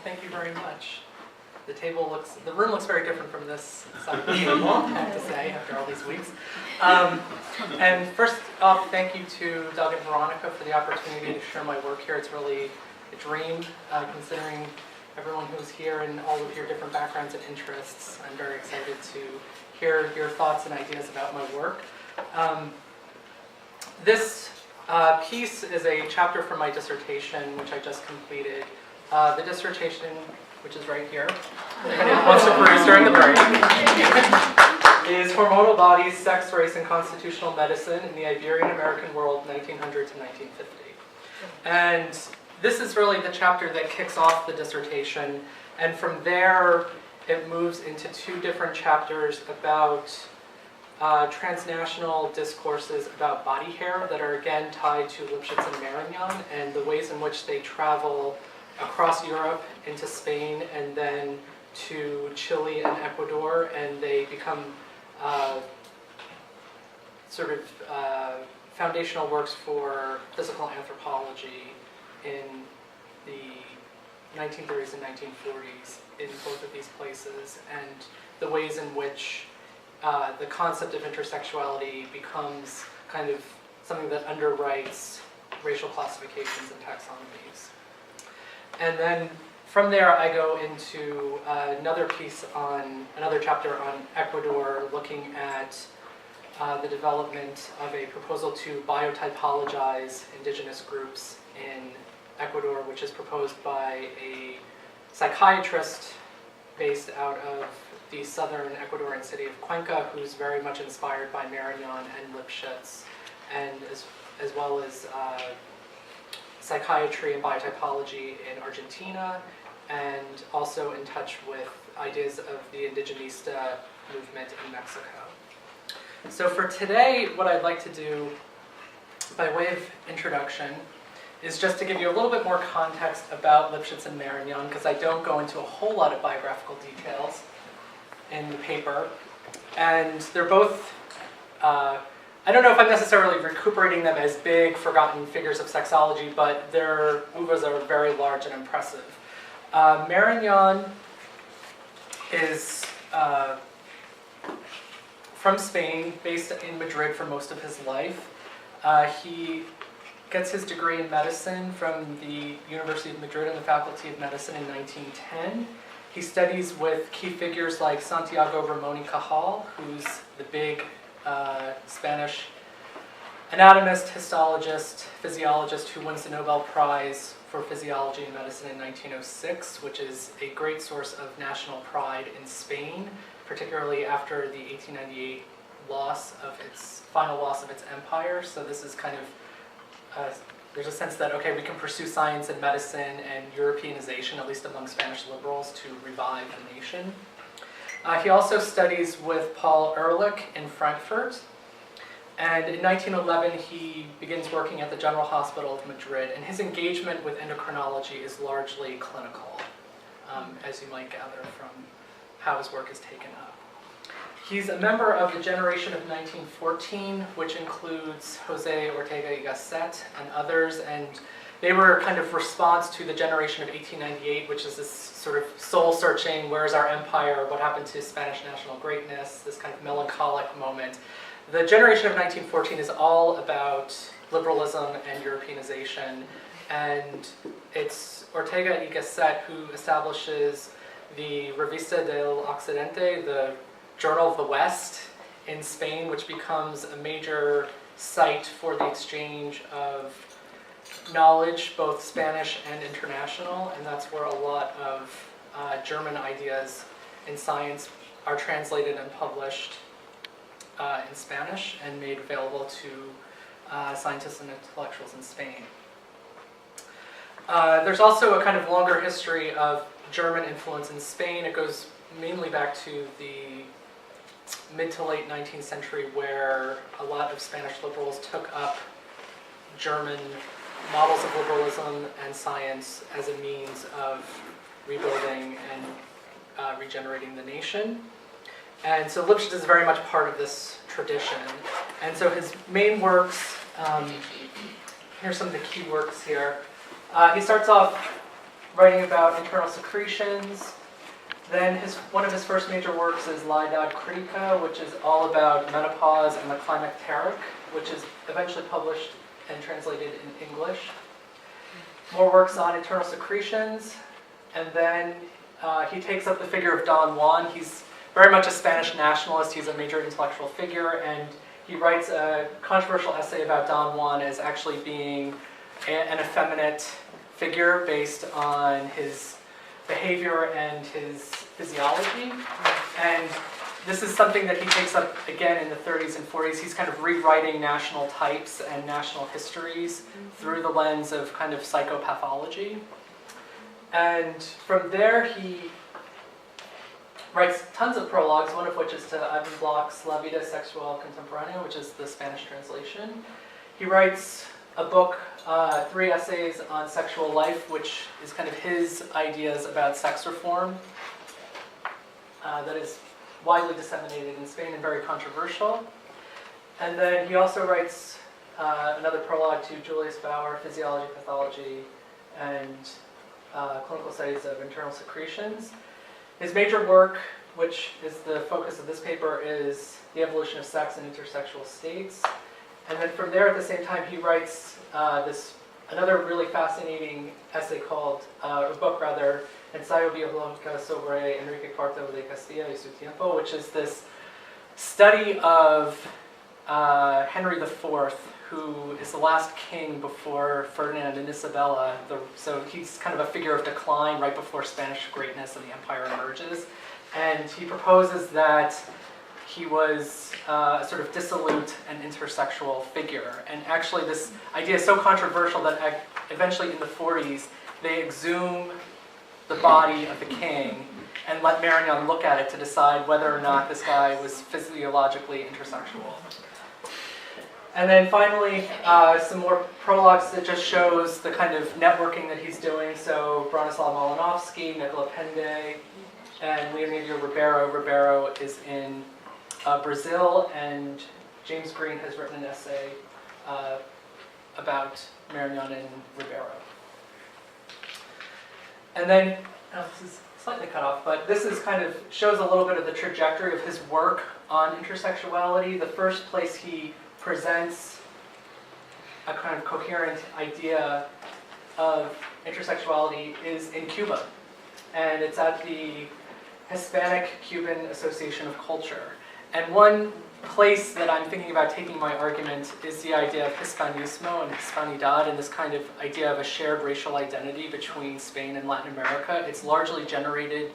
Thank you very much. The room looks very different from this side of the table, I have to say, after all these weeks. And first off, thank you to Doug and Veronica for the opportunity to share my work here. It's really a dream, considering everyone who's here and all of your different backgrounds and interests. I'm very excited to hear your thoughts and ideas about my work. This piece is a chapter from my dissertation, which I just completed. The dissertation, which is right here, if anyone wants to peruse during the break, is Hormonal Bodies, Sex, Race, and Constitutional Medicine in the Iberian-American World, 1900 to 1950. And this is really the chapter that kicks off the dissertation, and from there it moves into two different chapters about transnational discourses about body hair that are again tied to Lipschitz and Marañón and the ways in which they travel across Europe into Spain and then to Chile and Ecuador, and they become foundational works for physical anthropology in the 1930s and 1940s in both of these places, and the ways in which the concept of intersexuality becomes kind of something that underwrites racial classifications and taxonomies. And then from there I go into another chapter on Ecuador, looking at the development of a proposal to biotypologize indigenous groups in Ecuador, which is proposed by a psychiatrist based out of the southern Ecuadorian city of Cuenca, who's very much inspired by Marañón and Lipschitz, and as well as psychiatry and biotypology in Argentina, and also in touch with ideas of the indigenista movement in Mexico. So for today, what I'd like to do, by way of introduction, is just to give you a little bit more context about Lipschitz and Marañón, because I don't go into a whole lot of biographical details in the paper. And they're both, I don't know if I'm necessarily recuperating them as big, forgotten figures of sexology, but their uvas are very large and impressive. Marañón is from Spain, based in Madrid for most of his life. He gets his degree in medicine from the University of Madrid and the Faculty of Medicine in 1910. He studies with key figures like Santiago Ramón y Cajal, who's the big Spanish anatomist, histologist, physiologist who wins the Nobel Prize for Physiology and Medicine in 1906, which is a great source of national pride in Spain, particularly after the 1898 final loss of its empire. So this is kind of, there's a sense that, okay, we can pursue science and medicine and Europeanization, at least among Spanish liberals, to revive the nation. He also studies with Paul Ehrlich in Frankfurt, and in 1911 he begins working at the General Hospital of Madrid, and his engagement with endocrinology is largely clinical, as you might gather from how his work is taken up. He's a member of the generation of 1914, which includes José Ortega y Gasset and others, and they were kind of response to the generation of 1898, which is this sort of soul-searching, where's our empire, what happened to Spanish national greatness, this kind of melancholic moment. The generation of 1914 is all about liberalism and Europeanization, and it's Ortega y Gasset who establishes the Revista del Occidente, the Journal of the West in Spain, which becomes a major site for the exchange of knowledge, both Spanish and international, and that's where a lot of German ideas in science are translated and published in Spanish and made available to scientists and intellectuals in Spain. There's also a kind of longer history of German influence in Spain. It goes mainly back to the mid to late 19th century, where a lot of Spanish liberals took up German models of liberalism and science as a means of rebuilding and regenerating the nation. And so Lipschitz is very much part of this tradition. And so his main works, here's some of the key works here. He starts off writing about internal secretions. Then one of his first major works is La Edad Critica, which is all about menopause and the climacteric, which is eventually published and translated in English. More works on internal secretions, and then he takes up the figure of Don Juan. He's very much a Spanish nationalist. He's a major intellectual figure, and he writes a controversial essay about Don Juan as actually being an effeminate figure based on his behavior and his physiology. And this is something that he takes up again in the 30s and 40s. He's kind of rewriting national types and national histories through the lens of kind of psychopathology. And from there he writes tons of prologues, one of which is to Ivan Bloch's La Vida Sexual Contemporánea, which is the Spanish translation. He writes a book, 3 essays on sexual life, which is kind of his ideas about sex reform that is widely disseminated in Spain and very controversial. And then he also writes another prologue to Julius Bauer, Physiology, Pathology, and Clinical Studies of Internal Secretions. His major work, which is the focus of this paper, is The Evolution of Sex in Intersexual States. And then from there, at the same time, he writes another really fascinating essay called, or book rather, Ensayo Biológico sobre Enrique IV de Castilla y su tiempo, which is this study of Henry IV, who is the last king before Ferdinand and Isabella. So he's kind of a figure of decline right before Spanish greatness and the empire emerges. And he proposes that he was a sort of dissolute and intersexual figure. And actually this idea is so controversial that eventually in the 40s, they exhume the body of the king and let Marañón look at it to decide whether or not this guy was physiologically intersexual. And then finally, some more prologues that just shows the kind of networking that he's doing. So Bronislaw Malinowski, Nicola Pende, and Leonidio Ribeiro. Ribeiro is in Brazil, and James Green has written an essay about Marañón and Ribeiro. And then, this is slightly cut off, but this is kind of shows a little bit of the trajectory of his work on intersexuality. The first place he presents a kind of coherent idea of intersexuality is in Cuba. And it's at the Hispanic Cuban Association of Culture. And one place that I'm thinking about taking my argument is the idea of Hispanismo and Hispanidad, and this kind of idea of a shared racial identity between Spain and Latin America. It's largely generated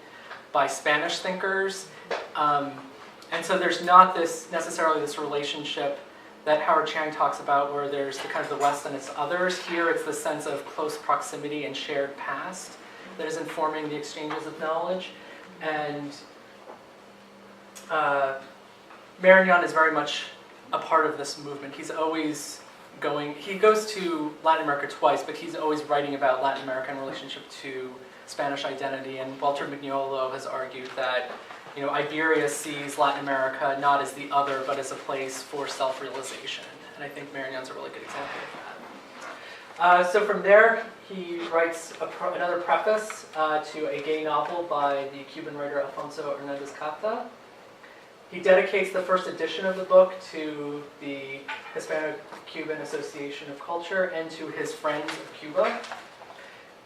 by Spanish thinkers. And so there's not necessarily this relationship that Howard Chang talks about where there's the kind of the West and its others. Here it's the sense of close proximity and shared past that is informing the exchanges of knowledge. And Marañón is very much a part of this movement. He's always he goes to Latin America twice, but he's always writing about Latin America in relationship to Spanish identity. And Walter Mignolo has argued that Iberia sees Latin America not as the other, but as a place for self-realization. And I think Marañón's a really good example of that. So from there, he writes another preface to a gay novel by the Cuban writer Alfonso Hernandez Cata. He dedicates the first edition of the book to the Hispanic-Cuban Association of Culture and to his friends of Cuba.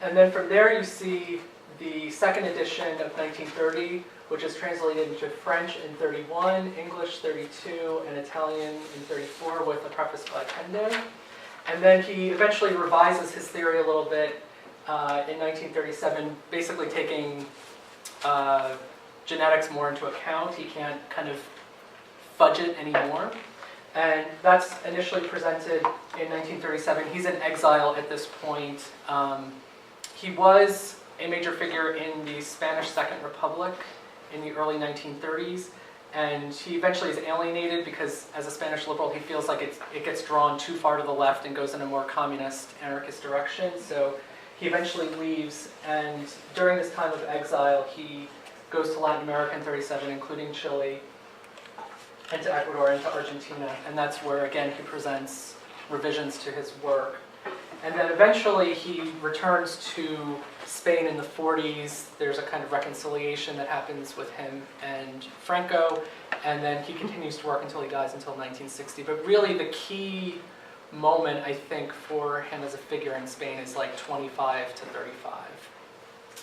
And then from there you see the second edition of 1930, which is translated into French in 31, English 32, and Italian in 34 with a preface by Pende. And then he eventually revises his theory a little bit in 1937, basically taking genetics more into account. He can't kind of fudge it anymore. And that's initially presented in 1937. He's in exile at this point. He was a major figure in the Spanish Second Republic in the early 1930s, and he eventually is alienated because as a Spanish liberal he feels like it gets drawn too far to the left and goes in a more communist, anarchist direction. So he eventually leaves, and during this time of exile he goes to Latin America in 37, including Chile, and to Ecuador, and to Argentina, and that's where again he presents revisions to his work. And then eventually he returns to Spain in the 40s. There's a kind of reconciliation that happens with him and Franco, and then he continues to work until he dies until 1960. But really the key moment, I think, for him as a figure in Spain is like 25 to 35.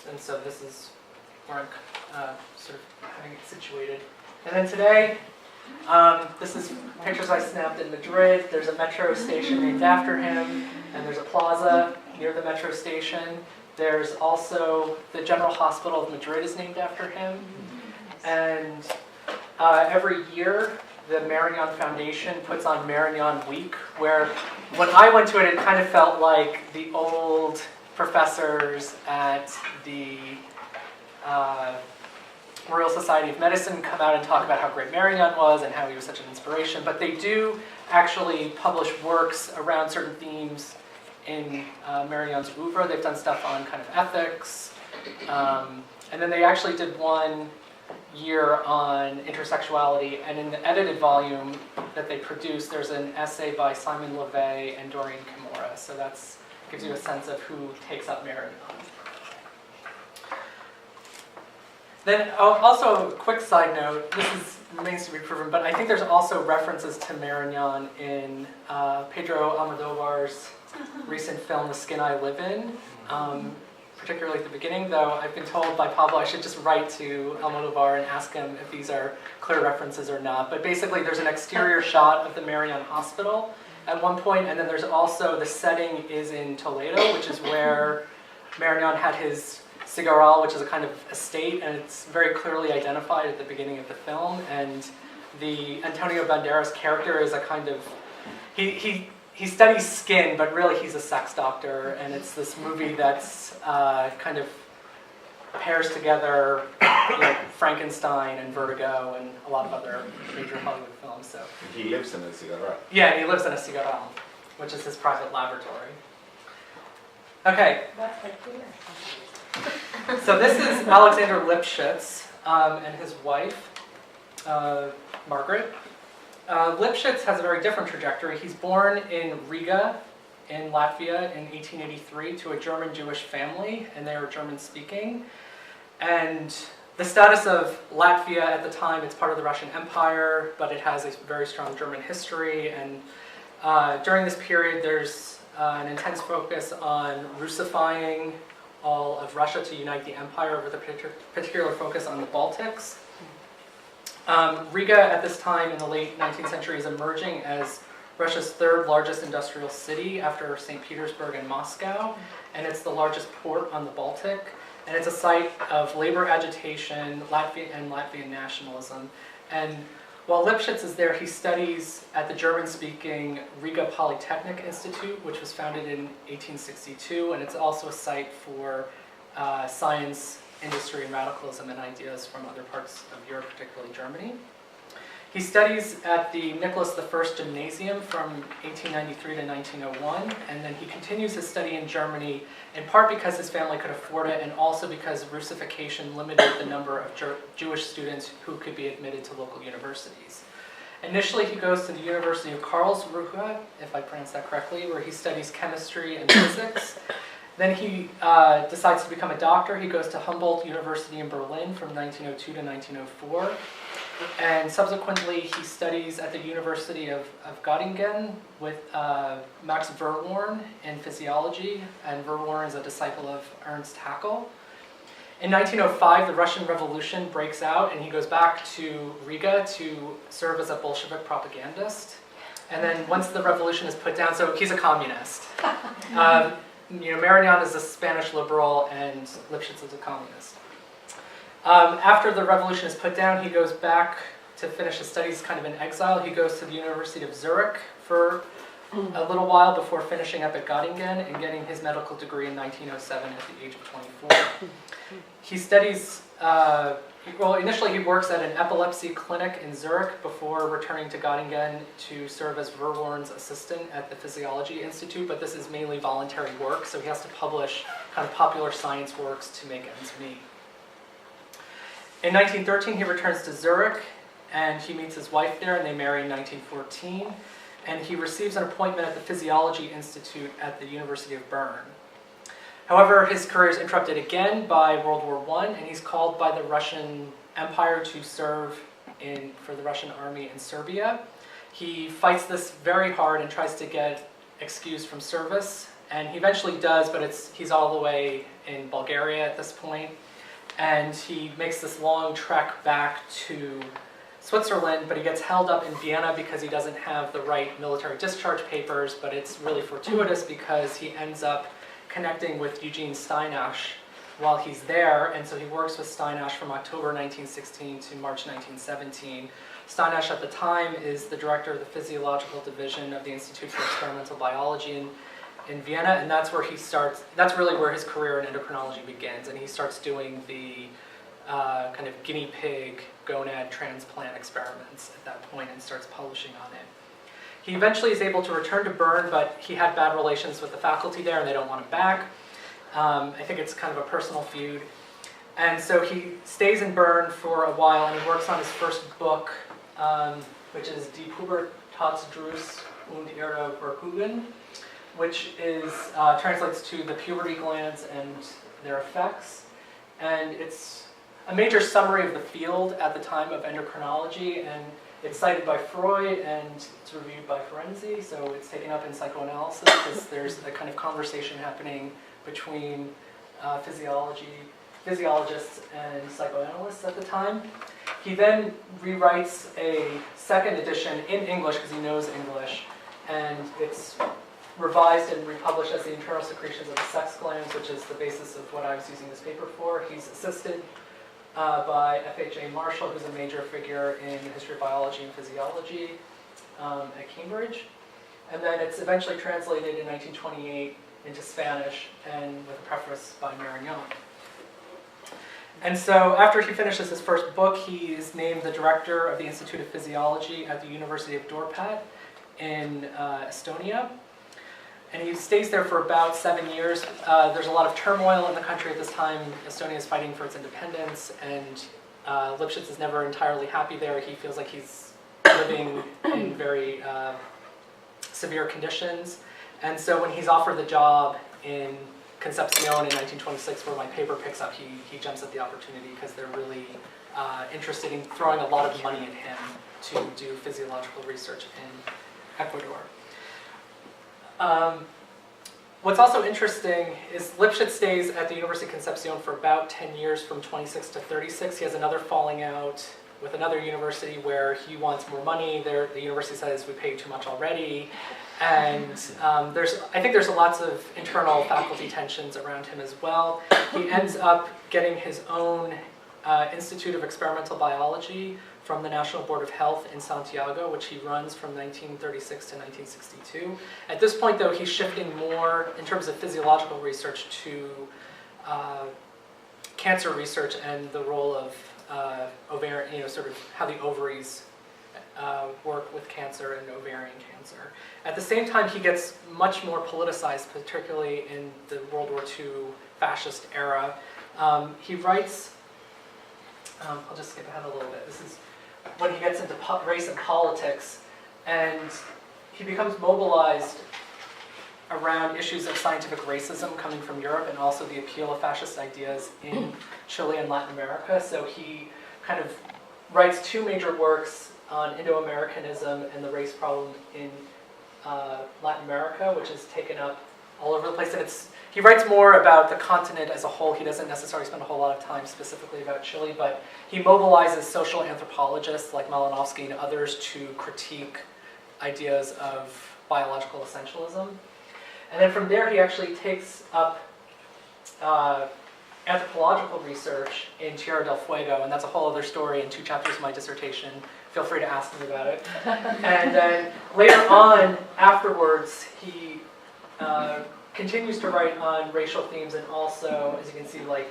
And so this is where I'm sort of having it situated. And then today, this is pictures I snapped in Madrid. There's a metro station named after him, and there's a plaza near the metro station. There's also the General Hospital of Madrid is named after him. And every year, the Marañón Foundation puts on Marañón Week, where when I went to it, it kind of felt like the old professors at the Royal Society of Medicine come out and talk about how great Marañón was and how he was such an inspiration. But they do actually publish works around certain themes in Marañón's oeuvre. They've done stuff on kind of ethics. And then they actually did one year on intersexuality. And in the edited volume that they produced, there's an essay by Simon LeVay and Doreen Kimura. So that gives you a sense of who takes up Marañón. Then also a quick side note, this remains to be proven, but I think there's also references to Marañón in Pedro Almodóvar's recent film, The Skin I Live In, particularly at the beginning, though I've been told by Pablo I should just write to Almodóvar and ask him if these are clear references or not. But basically there's an exterior shot of the Marañón Hospital at one point, and then there's also, the setting is in Toledo, which is where Marañón had his Cigarral, which is a kind of estate, and it's very clearly identified at the beginning of the film. And the Antonio Banderas character is a kind of, he studies skin, but really he's a sex doctor, and it's this movie that's kind of pairs together Frankenstein and Vertigo and a lot of other major Hollywood films. So he lives in a Cigarral. Yeah, he lives in a Cigarral, which is his private laboratory. Okay. So this is Alexander Lipschitz and his wife, Margaret. Lipschitz has a very different trajectory. He's born in Riga in Latvia in 1883 to a German Jewish family, and they are German-speaking. And the status of Latvia at the time, it's part of the Russian Empire, but it has a very strong German history. And during this period, there's an intense focus on Russifying all of Russia to unite the empire, with a particular focus on the Baltics. Riga at this time in the late 19th century is emerging as Russia's third largest industrial city after St. Petersburg and Moscow, and it's the largest port on the Baltic, and it's a site of labor agitation, Latvian nationalism. And while Lipschitz is there, he studies at the German-speaking Riga Polytechnic Institute, which was founded in 1862, and it's also a site for science, industry, and radicalism and ideas from other parts of Europe, particularly Germany. He studies at the Nicholas I Gymnasium from 1893 to 1901, and then he continues his study in Germany, in part because his family could afford it, and also because Russification limited the number of Jewish students who could be admitted to local universities. Initially, he goes to the University of Karlsruhe, if I pronounce that correctly, where he studies chemistry and physics. Then he decides to become a doctor. He goes to Humboldt University in Berlin from 1902 to 1904. And subsequently, he studies at the University of Göttingen with Max Verworn in physiology, and Verworn is a disciple of Ernst Haeckel. In 1905, the Russian Revolution breaks out, and he goes back to Riga to serve as a Bolshevik propagandist. And then once the revolution is put down, so he's a communist. Marañón is a Spanish liberal, and Lipschitz is a communist. After the revolution is put down, he goes back to finish his studies kind of in exile. He goes to the University of Zurich for a little while before finishing up at Göttingen and getting his medical degree in 1907 at the age of 24. He studies, initially he works at an epilepsy clinic in Zurich before returning to Göttingen to serve as Verworn's assistant at the Physiology Institute, but this is mainly voluntary work, so he has to publish kind of popular science works to make ends meet. In 1913, he returns to Zurich, and he meets his wife there, and they marry in 1914. and he receives an appointment at the Physiology Institute at the University of Bern. However, his career is interrupted again by World War I, and he's called by the Russian Empire to serve for the Russian army in Serbia. He fights this very hard and tries to get excused from service, and he eventually does, but he's all the way in Bulgaria at this point, and he makes this long trek back to Switzerland, but he gets held up in Vienna because he doesn't have the right military discharge papers, but it's really fortuitous because he ends up connecting with Eugene Steinash while he's there, and so he works with Steinash from October 1916 to March 1917. Steinash at the time is the director of the physiological division of the Institute for Experimental Biology in Vienna, and that's really where his career in endocrinology begins, and he starts doing the kind of guinea pig gonad transplant experiments at that point and starts publishing on it. He eventually is able to return to Bern, but he had bad relations with the faculty there and they don't want him back. I think it's kind of a personal feud. And so he stays in Bern for a while and he works on his first book, which is Die Pubertätsdrüse und ihre Wirkungen, which translates to the puberty glands and their effects. And it's a major summary of the field at the time of endocrinology, and it's cited by Freud and it's reviewed by Ferenczi, so it's taken up in psychoanalysis because there's a kind of conversation happening between physiologists and psychoanalysts at the time. He then rewrites a second edition in English because he knows English, and it's revised and republished as The Internal Secretions of the Sex Glands, which is the basis of what I was using this paper for. He's assisted by F.H.A. Marshall, who's a major figure in the history of biology and physiology at Cambridge. And then it's eventually translated in 1928 into Spanish, and with a preface by Marañón. And so after he finishes his first book, he is named the director of the Institute of Physiology at the University of Dorpat in Estonia. And he stays there for about 7 years. There's a lot of turmoil in the country at this time. Estonia is fighting for its independence, and Lipschitz is never entirely happy there. He feels like he's living in very severe conditions. And so when he's offered the job in Concepcion in 1926, where my paper picks up, he jumps at the opportunity because they're really interested in throwing a lot of money at him to do physiological research in Ecuador. What's also interesting is Lipschitz stays at the University of Concepcion for about 10 years, from 26 to 36. He has another falling out with another university where he wants more money. The university says, we pay you too much already. And I think there's lots of internal faculty tensions around him as well. He ends up getting his own Institute of Experimental Biology from the National Board of Health in Santiago, which he runs from 1936 to 1962. At this point, though, he's shifting more, in terms of physiological research, to cancer research and the role of ovarian, sort of how the ovaries work with cancer and ovarian cancer. At the same time, he gets much more politicized, particularly in the World War II fascist era. He writes, I'll just skip ahead a little bit. This is when he gets into race and politics, and he becomes mobilized around issues of scientific racism coming from Europe, and also the appeal of fascist ideas in Chile and Latin America. So he kind of writes two major works on Indo-Americanism and the race problem in Latin America, which is taken up all over the place. And he writes more about the continent as a whole. He doesn't necessarily spend a whole lot of time specifically about Chile, but he mobilizes social anthropologists like Malinowski and others to critique ideas of biological essentialism. And then from there, he actually takes up anthropological research in Tierra del Fuego, and that's a whole other story in 2 chapters of my dissertation. Feel free to ask me about it. And then later on, afterwards, he continues to write on racial themes, and also, as you can see, like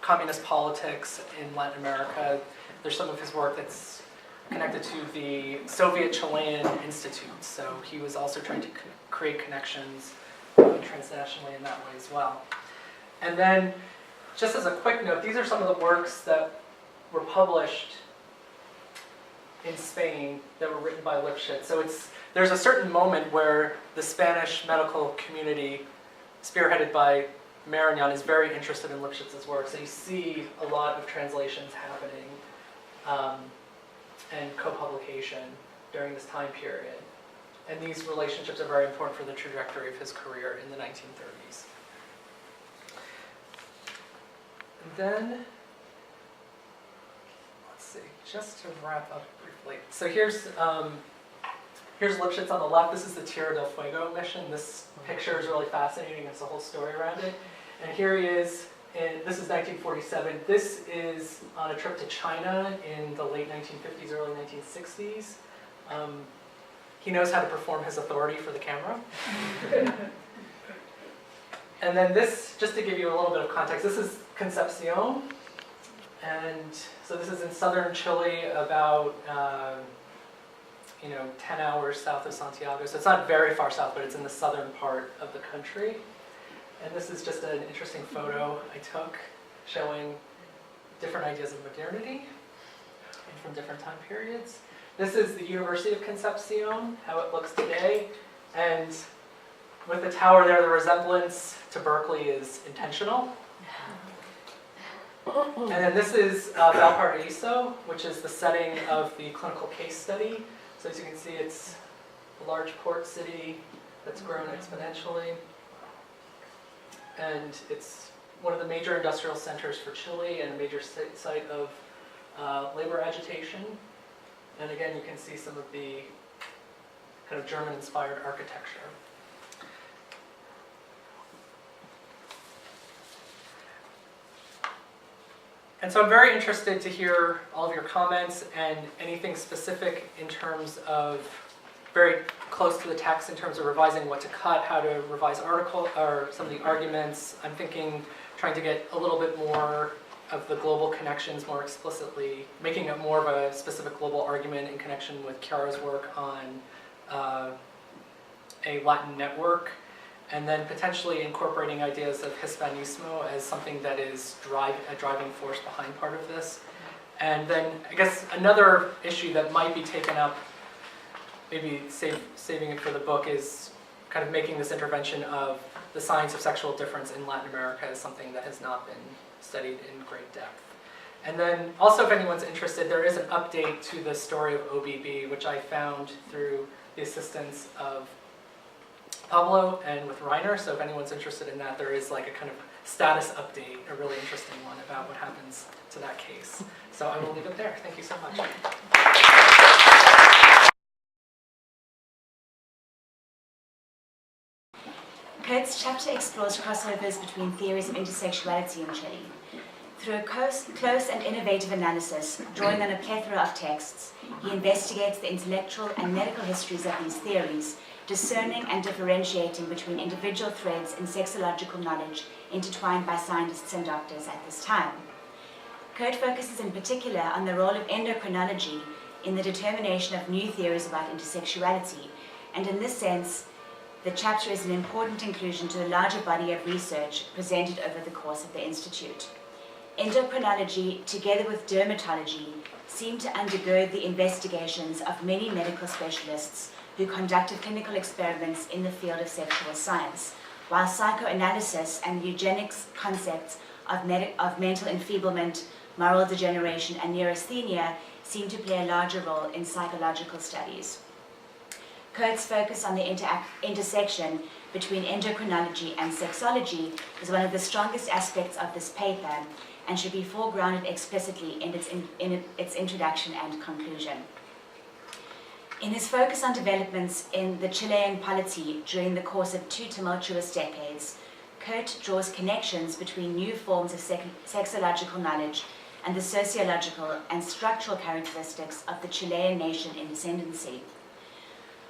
communist politics in Latin America. There's some of his work that's connected to the Soviet Chilean Institute, so he was also trying to create connections transnationally in that way as well. And then, just as a quick note, these are some of the works that were published in Spain that were written by Lipschitz. So there's a certain moment where the Spanish medical community, spearheaded by Marañón, is very interested in Lipschitz's work. So you see a lot of translations happening and co-publication during this time period. And these relationships are very important for the trajectory of his career in the 1930s. And then, let's see, just to wrap up briefly. So here's Lipschitz on the left. This is the Tierra del Fuego mission. This picture is really fascinating. There's a whole story around it. And here he is, this is 1947. This is on a trip to China in the late 1950s, early 1960s. He knows how to perform his authority for the camera. And then this, just to give you a little bit of context, this is Concepcion. And so this is in southern Chile, about 10 hours south of Santiago. So it's not very far south, but it's in the southern part of the country. And this is just an interesting photo I took showing different ideas of modernity from different time periods. This is the University of Concepcion, how it looks today. And with the tower there, the resemblance to Berkeley is intentional. And then this is Valparaiso, which is the setting of the clinical case study. So as you can see, it's a large port city that's grown exponentially. And it's one of the major industrial centers for Chile and a major site of labor agitation. And again, you can see some of the kind of German-inspired architecture. And so I'm very interested to hear all of your comments and anything specific in terms of, very close to the text in terms of revising what to cut, how to revise article, or some of the arguments. I'm thinking, trying to get a little bit more of the global connections more explicitly, making it more of a specific global argument in connection with Chiara's work on a Latin network, and then potentially incorporating ideas of Hispanismo as something that is a driving force behind part of this. And then I guess another issue that might be taken up, maybe saving it for the book, is kind of making this intervention of the science of sexual difference in Latin America as something that has not been studied in great depth. And then also, if anyone's interested, there is an update to the story of OBB, which I found through the assistance of Pablo and with Reiner. So if anyone's interested in that, there is like a kind of status update, a really interesting one about what happens to that case. So I will leave it there. Thank you so much. Hodes' chapter explores crossovers between theories of intersexuality in Chile. Through a close and innovative analysis, drawing on a plethora of texts, he investigates the intellectual and medical histories of these theories, discerning and differentiating between individual threads in sexological knowledge intertwined by scientists and doctors at this time. Hodes focuses in particular on the role of endocrinology in the determination of new theories about intersexuality, and in this sense, the chapter is an important inclusion to the larger body of research presented over the course of the Institute. Endocrinology, together with dermatology, seem to undergird the investigations of many medical specialists who conducted clinical experiments in the field of sexual science, while psychoanalysis and eugenics concepts of mental enfeeblement, moral degeneration, and neurasthenia seem to play a larger role in psychological studies. Hodes' focus on the intersection between endocrinology and sexology is one of the strongest aspects of this paper and should be foregrounded explicitly in its introduction and conclusion. In his focus on developments in the Chilean polity during the course of 2 tumultuous decades, Hodes draws connections between new forms of sexological knowledge and the sociological and structural characteristics of the Chilean nation in ascendancy.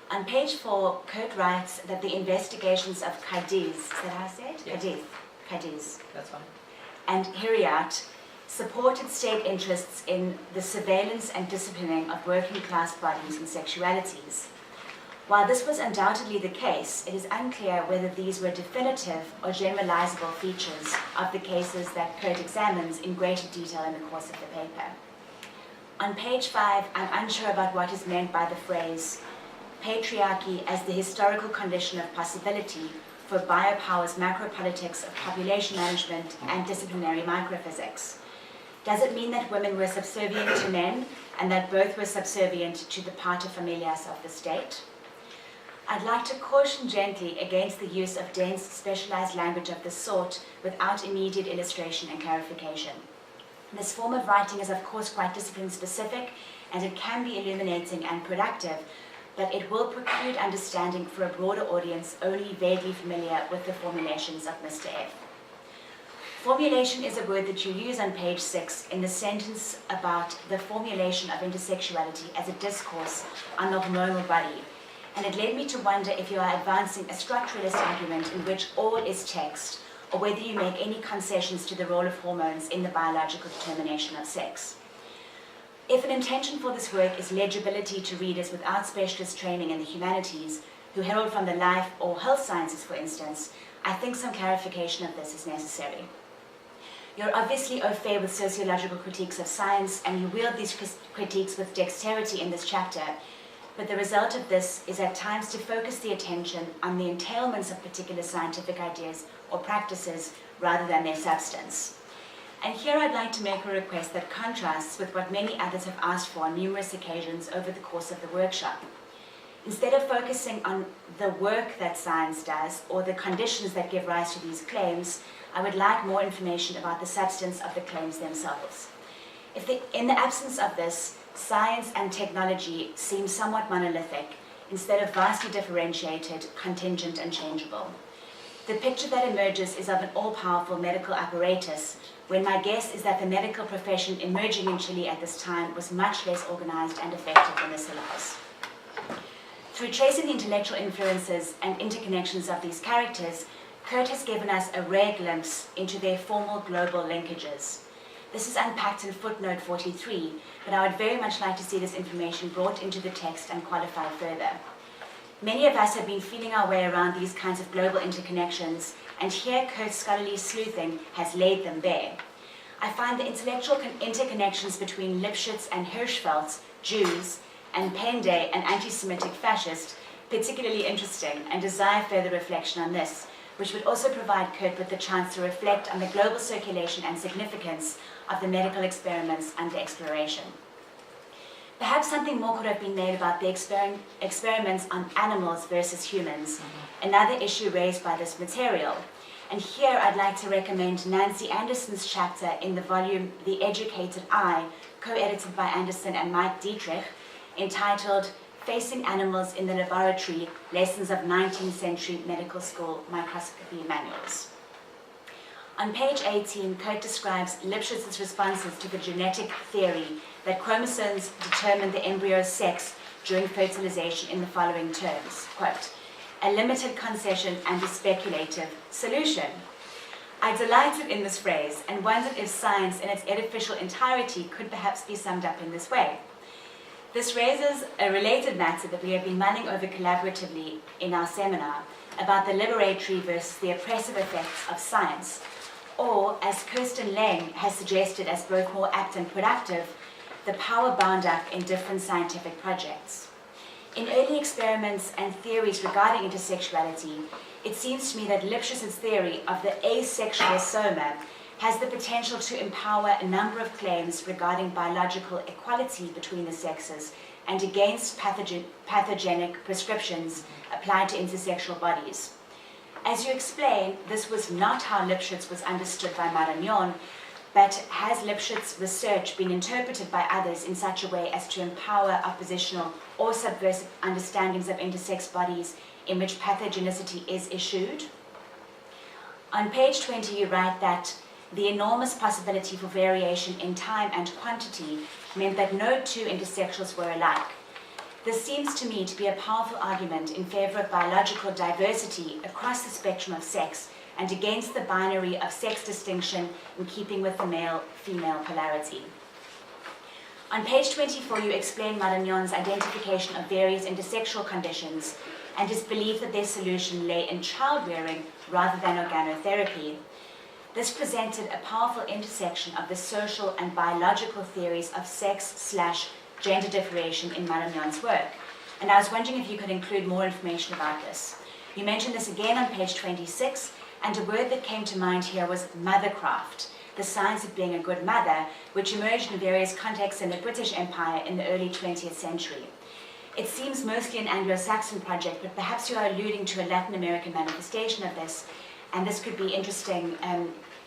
On page 4, Hodes writes that the investigations of Cadiz, is that how I say it? Yes. Cadiz. That's fine. And Hiriart supported state interests in the surveillance and disciplining of working class bodies and sexualities. While this was undoubtedly the case, it is unclear whether these were definitive or generalizable features of the cases that Hodes examines in greater detail in the course of the paper. On page 5, I'm unsure about what is meant by the phrase patriarchy as the historical condition of possibility for biopower's macropolitics of population management and disciplinary microphysics. Does it mean that women were subservient to men and that both were subservient to the paterfamilias of the state? I'd like to caution gently against the use of dense, specialized language of this sort without immediate illustration and clarification. This form of writing is of course quite discipline-specific, and it can be illuminating and productive, but it will preclude understanding for a broader audience only vaguely familiar with the formulations of Mr. F. Formulation is a word that you use on page 6 in the sentence about the formulation of intersexuality as a discourse on the hormonal body, and it led me to wonder if you are advancing a structuralist argument in which all is text, or whether you make any concessions to the role of hormones in the biological determination of sex. If an intention for this work is legibility to readers without specialist training in the humanities, who herald from the life or health sciences, for instance, I think some clarification of this is necessary. You're obviously au fait with sociological critiques of science, and you wield these critiques with dexterity in this chapter, but the result of this is at times to focus the attention on the entailments of particular scientific ideas or practices rather than their substance. And here I'd like to make a request that contrasts with what many others have asked for on numerous occasions over the course of the workshop. Instead of focusing on the work that science does or the conditions that give rise to these claims, I would like more information about the substance of the claims themselves. In the absence of this, science and technology seem somewhat monolithic, instead of vastly differentiated, contingent, and changeable. The picture that emerges is of an all-powerful medical apparatus, when my guess is that the medical profession emerging in Chile at this time was much less organized and effective than this allows. Through tracing the intellectual influences and interconnections of these characters, Kurt has given us a rare glimpse into their formal global linkages. This is unpacked in footnote 43, but I would very much like to see this information brought into the text and qualified further. Many of us have been feeling our way around these kinds of global interconnections, and here Kurt's scholarly sleuthing has laid them bare. I find the intellectual interconnections between Lipschitz and Hirschfeld, Jews, and Pende, an anti-Semitic fascist, particularly interesting, and desire further reflection on this, which would also provide Kurt with the chance to reflect on the global circulation and significance of the medical experiments under exploration. Perhaps something more could have been made about the experiments on animals versus humans, another issue raised by this material. And here I'd like to recommend Nancy Anderson's chapter in the volume The Educated Eye, co-edited by Anderson and Mike Dietrich, entitled Facing Animals in the Laboratory, Lessons of 19th Century Medical School Microscopy Manuals. On page 18, Kurt describes Lipschitz's responses to the genetic theory that chromosomes determine the embryo's sex during fertilization in the following terms, quote, a limited concession and a speculative solution. I delighted in this phrase and wondered if science in its edificial entirety could perhaps be summed up in this way. This raises a related matter that we have been mulling over collaboratively in our seminar about the liberatory versus the oppressive effects of science, or, as Kirsten Lang has suggested as both more apt and productive, the power bound up in different scientific projects. In early experiments and theories regarding intersexuality, it seems to me that Lipschitz's theory of the asexual soma has the potential to empower a number of claims regarding biological equality between the sexes and against pathogenic prescriptions applied to intersexual bodies. As you explain, this was not how Lipschitz was understood by Marañón, but has Lipschitz's research been interpreted by others in such a way as to empower oppositional or subversive understandings of intersex bodies in which pathogenicity is eschewed? On page 20, you write that the enormous possibility for variation in time and quantity meant that no two intersexuals were alike. This seems to me to be a powerful argument in favor of biological diversity across the spectrum of sex and against the binary of sex distinction in keeping with the male-female polarity. On page 24, you explain Marañón's identification of various intersexual conditions and his belief that their solution lay in childrearing rather than organotherapy. This presented a powerful intersection of the social and biological theories of sex/gender differentiation in Marañón's work. And I was wondering if you could include more information about this. You mentioned this again on page 26, and a word that came to mind here was mothercraft, the science of being a good mother, which emerged in various contexts in the British Empire in the early 20th century. It seems mostly an Anglo-Saxon project, but perhaps you are alluding to a Latin American manifestation of this, and this could be interesting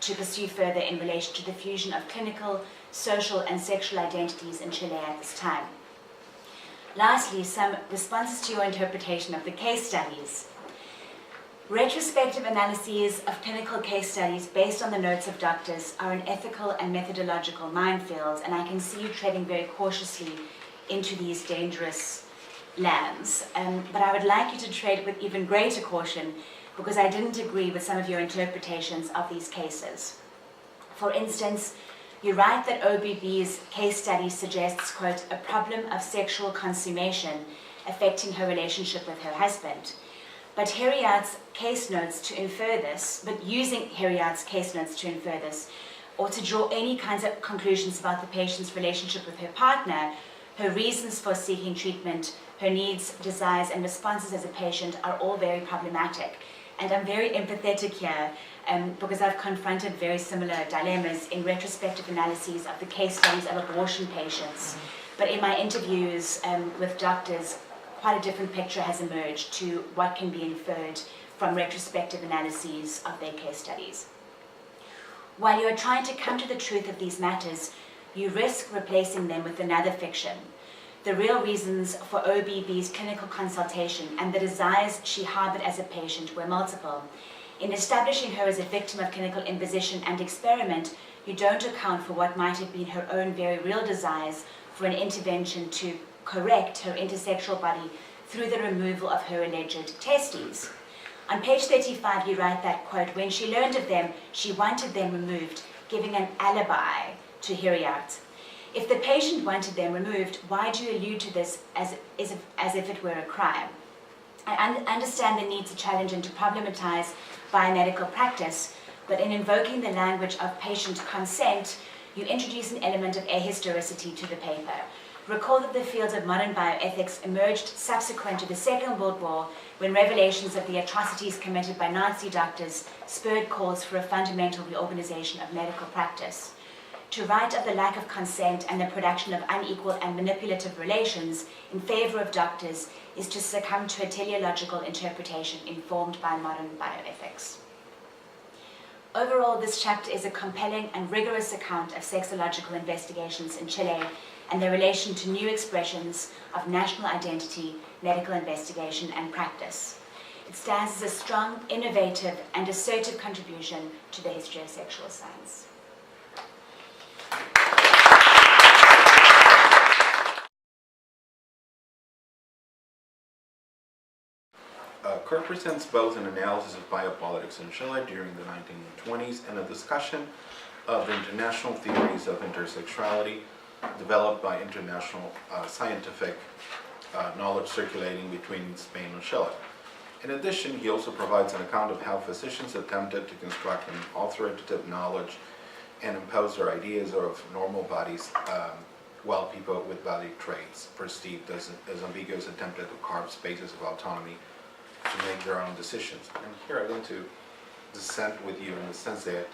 to pursue further in relation to the fusion of clinical, social, and sexual identities in Chile at this time. Lastly, some responses to your interpretation of the case studies. Retrospective analyses of clinical case studies based on the notes of doctors are an ethical and methodological minefield, and I can see you treading very cautiously into these dangerous lands. But I would like you to tread with even greater caution, because I didn't agree with some of your interpretations of these cases. For instance, you write that OBB's case study suggests, quote, a problem of sexual consummation affecting her relationship with her husband. But Heriard's case notes to infer this, using Heriard's case notes to infer this, or to draw any kinds of conclusions about the patient's relationship with her partner, her reasons for seeking treatment, her needs, desires, and responses as a patient are all very problematic. And I'm very empathetic here because I've confronted very similar dilemmas in retrospective analyses of the case studies of abortion patients. But in my interviews with doctors, quite a different picture has emerged to what can be inferred from retrospective analyses of their case studies. While you are trying to come to the truth of these matters, you risk replacing them with another fiction. The real reasons for OBB's clinical consultation and the desires she harbored as a patient were multiple. In establishing her as a victim of clinical imposition and experiment, you don't account for what might have been her own very real desires for an intervention to correct her intersexual body through the removal of her alleged testes. On page 35, you write that, quote, when she learned of them, she wanted them removed, giving an alibi to Heriard. If the patient wanted them removed, why do you allude to this as if it were a crime? I understand the need to challenge and to problematize biomedical practice, but in invoking the language of patient consent, you introduce an element of ahistoricity to the paper. Recall that the field of modern bioethics emerged subsequent to the Second World War, when revelations of the atrocities committed by Nazi doctors spurred calls for a fundamental reorganization of medical practice. To write of the lack of consent and the production of unequal and manipulative relations in favor of doctors is to succumb to a teleological interpretation informed by modern bioethics. Overall, this chapter is a compelling and rigorous account of sexological investigations in Chile and their relation to new expressions of national identity, medical investigation, and practice. It stands as a strong, innovative, and assertive contribution to the history of sexual science. Kurt presents both an analysis of biopolitics in Chile during the 1920s and a discussion of the international theories of intersexuality developed by international scientific knowledge circulating between Spain and Chile. In addition, he also provides an account of how physicians attempted to construct an authoritative knowledge and impose their ideas of normal bodies while people with body traits perceived as ambiguous attempted to carve spaces of autonomy to make their own decisions. And here I want to dissent with you in the sense that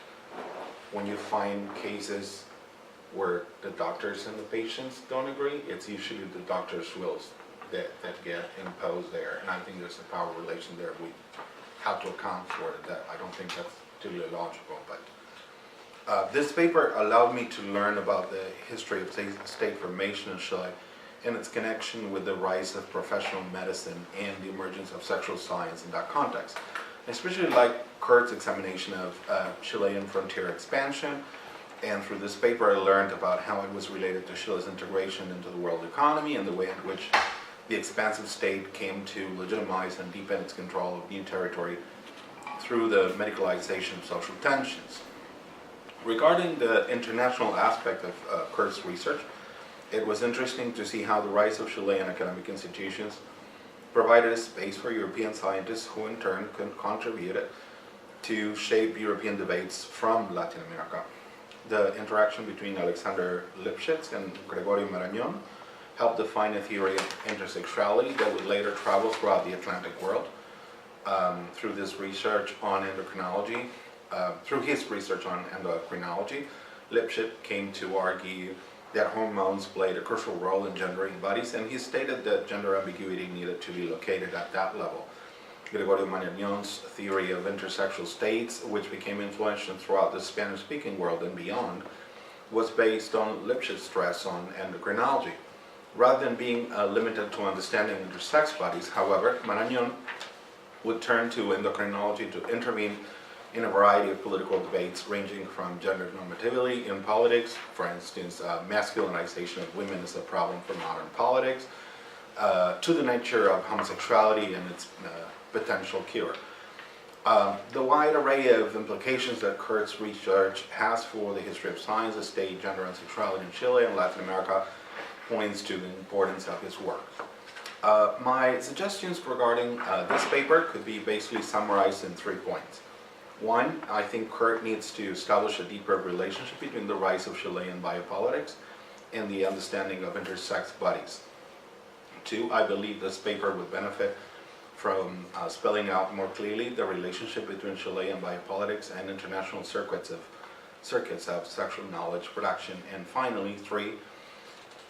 when you find cases where the doctors and the patients don't agree, it's usually the doctor's wills that get imposed there. And I think there's a power relation there we have to account for that. I don't think that's particularly logical. But this paper allowed me to learn about the history of state formation in Chile and its connection with the rise of professional medicine and the emergence of sexual science in that context. I especially like Kurt's examination of Chilean frontier expansion, and through this paper I learned about how it was related to Chile's integration into the world economy and the way in which the expansive state came to legitimize and deepen its control of new territory through the medicalization of social tensions. Regarding the international aspect of Kurt's research, it was interesting to see how the rise of Chilean academic institutions provided a space for European scientists who in turn contributed to shape European debates from Latin America. The interaction between Alexander Lipschitz and Gregorio Marañón helped define a theory of intersexuality that would later travel throughout the Atlantic world. Through this research on endocrinology, Lipschitz came to argue that hormones played a crucial role in gendering bodies, and he stated that gender ambiguity needed to be located at that level. Gregorio Marañón's theory of intersexual states, which became influential throughout the Spanish-speaking world and beyond, was based on Lipschitz's stress on endocrinology. Rather than being limited to understanding intersex bodies, however, Marañón would turn to endocrinology to intervene in a variety of political debates ranging from gender normativity in politics, for instance, masculinization of women is a problem for modern politics, to the nature of homosexuality and its potential cure. The wide array of implications that Kurt's research has for the history of science, the state, gender, and sexuality in Chile and Latin America points to the importance of his work. My suggestions regarding this paper could be basically summarized in 3 points. One, I think Kurt needs to establish a deeper relationship between the rise of Chilean biopolitics and the understanding of intersex bodies. Two, I believe this paper would benefit from spelling out more clearly the relationship between Chilean biopolitics and international circuits of sexual knowledge production. And finally, three,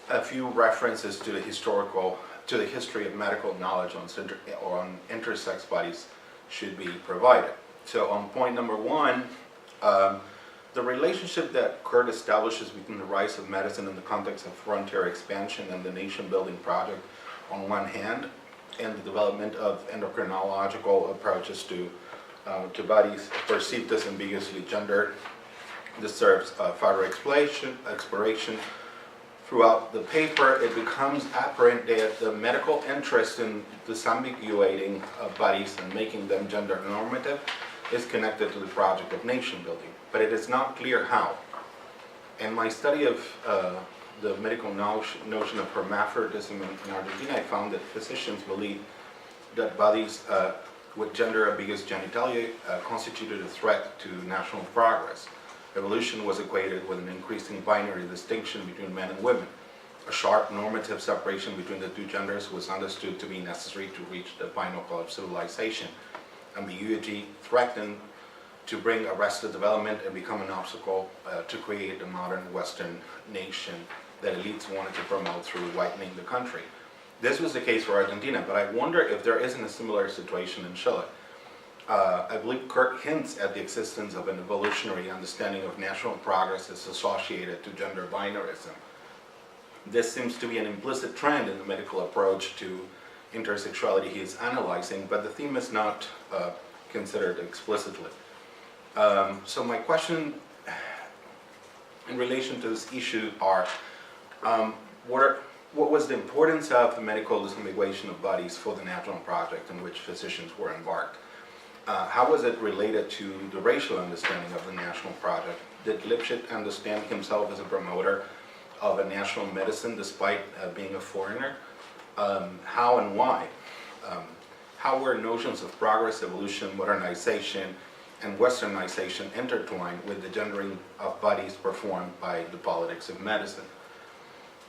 a few references to the history of medical knowledge on intersex bodies should be provided. So on point number one, the relationship that Kurt establishes between the rise of medicine in the context of frontier expansion and the nation-building project on one hand, and the development of endocrinological approaches to bodies perceived as ambiguously gendered, deserves further exploration. Throughout the paper, it becomes apparent that the medical interest in disambiguating bodies and making them gender normative is connected to the project of nation building, but it is not clear how. In my study of the medical notion of hermaphroditism in Argentina, I found that physicians believe that bodies with gender ambiguous genitalia constituted a threat to national progress. Evolution was equated with an increasing binary distinction between men and women. A sharp normative separation between the two genders was understood to be necessary to reach the pinnacle of civilization. Ambiguity threatened to bring arrested development and become an obstacle to create a modern Western nation that elites wanted to promote through whitening the country. This was the case for Argentina, but I wonder if there isn't a similar situation in Chile. I believe Kurt hints at the existence of an evolutionary understanding of national progress as associated to gender binarism. This seems to be an implicit trend in the medical approach to intersexuality he is analyzing, but the theme is not considered explicitly. So my question in relation to this issue are, what was the importance of the medical disambiguation of bodies for the national project in which physicians were embarked? How was it related to the racial understanding of the national project? Did Lipschitz understand himself as a promoter of a national medicine despite being a foreigner? How and why? How were notions of progress, evolution, modernization, and westernization intertwined with the gendering of bodies performed by the politics of medicine?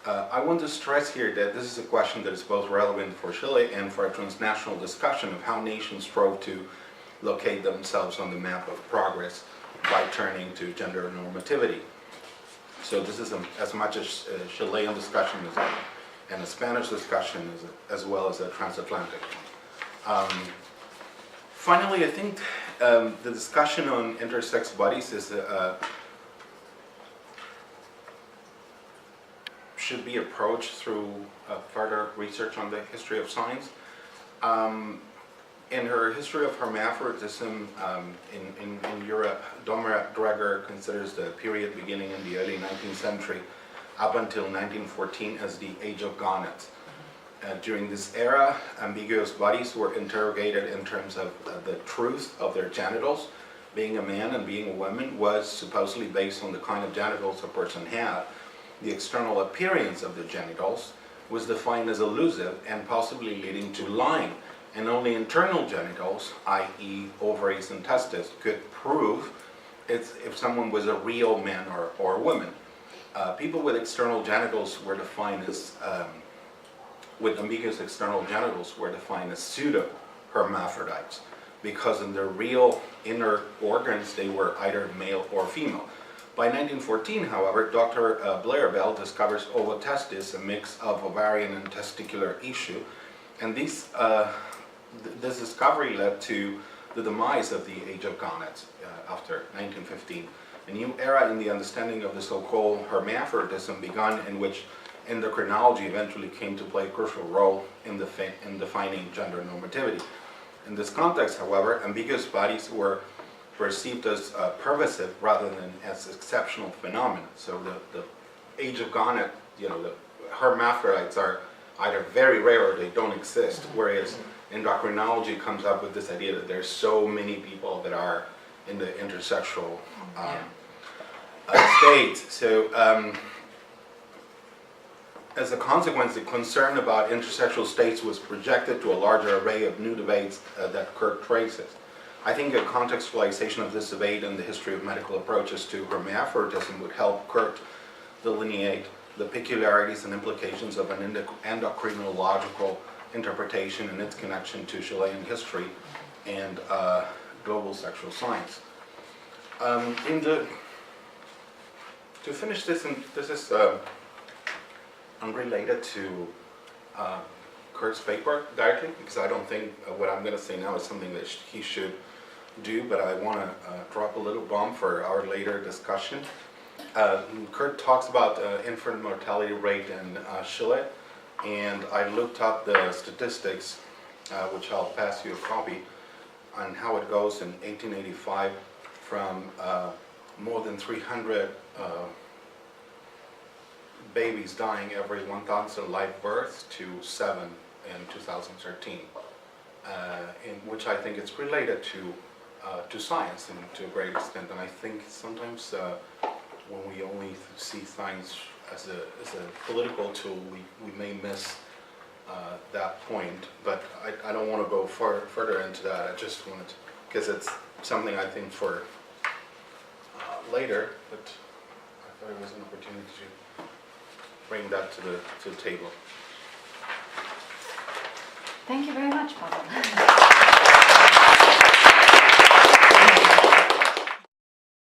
I want to stress here that this is a question that is both relevant for Chile and for a transnational discussion of how nations strove to locate themselves on the map of progress by turning to gender normativity. So this is as much a Chilean discussion and a Spanish discussion as well as a transatlantic one. Finally, I think the discussion on intersex bodies is should be approached through further research on the history of science. In her history of hermaphroditism in Europe, Domra Dreger considers the period beginning in the early 19th century up until 1914 as the age of gonads. During this era, ambiguous bodies were interrogated in terms of the truth of their genitals. Being a man and being a woman was supposedly based on the kind of genitals a person had. The external appearance of the genitals was defined as elusive and possibly leading to lying and only internal genitals, i.e. ovaries and testes, could prove if someone was a real man or woman. People with external genitals were defined as, with ambiguous external genitals were defined as pseudo-hermaphrodites, because in their real inner organs they were either male or female. By 1914, however, Dr. Blair Bell discovers ovotestis, a mix of ovarian and testicular issue, and this discovery led to the demise of the age of gonads after 1915. A new era in the understanding of the so-called hermaphrodism began, in which endocrinology eventually came to play a crucial role in defining gender normativity. In this context, however, ambiguous bodies were perceived as pervasive rather than as exceptional phenomena. So the age of gonad, the hermaphrodites are either very rare or they don't exist, whereas endocrinology comes up with this idea that there's so many people that are in the intersexual state. So as a consequence, the concern about intersexual states was projected to a larger array of new debates that Kirk traces. I think a contextualization of this debate and the history of medical approaches to hermaphrodism would help Kirk delineate the peculiarities and implications of an endocrinological interpretation and its connection to Chilean history and global sexual science. To finish this, and this is unrelated to Kurt's paper directly, because I don't think what I'm going to say now is something that he should do, but I want to drop a little bomb for our later discussion. Kurt talks about infant mortality rate in Chile, and I looked up the statistics, which I'll pass you a copy, on how it goes in 1885 from more than 300 babies dying every 1,000 live births to 7 in 2013, in which I think it's related to science and to a great extent. And I think sometimes when we only see science as a political tool, we may miss that point. But I don't want to go further into that. I just wanted to, because it's something I think for later, but I thought it was an opportunity to bring that to the table. Thank you very much, Pablo.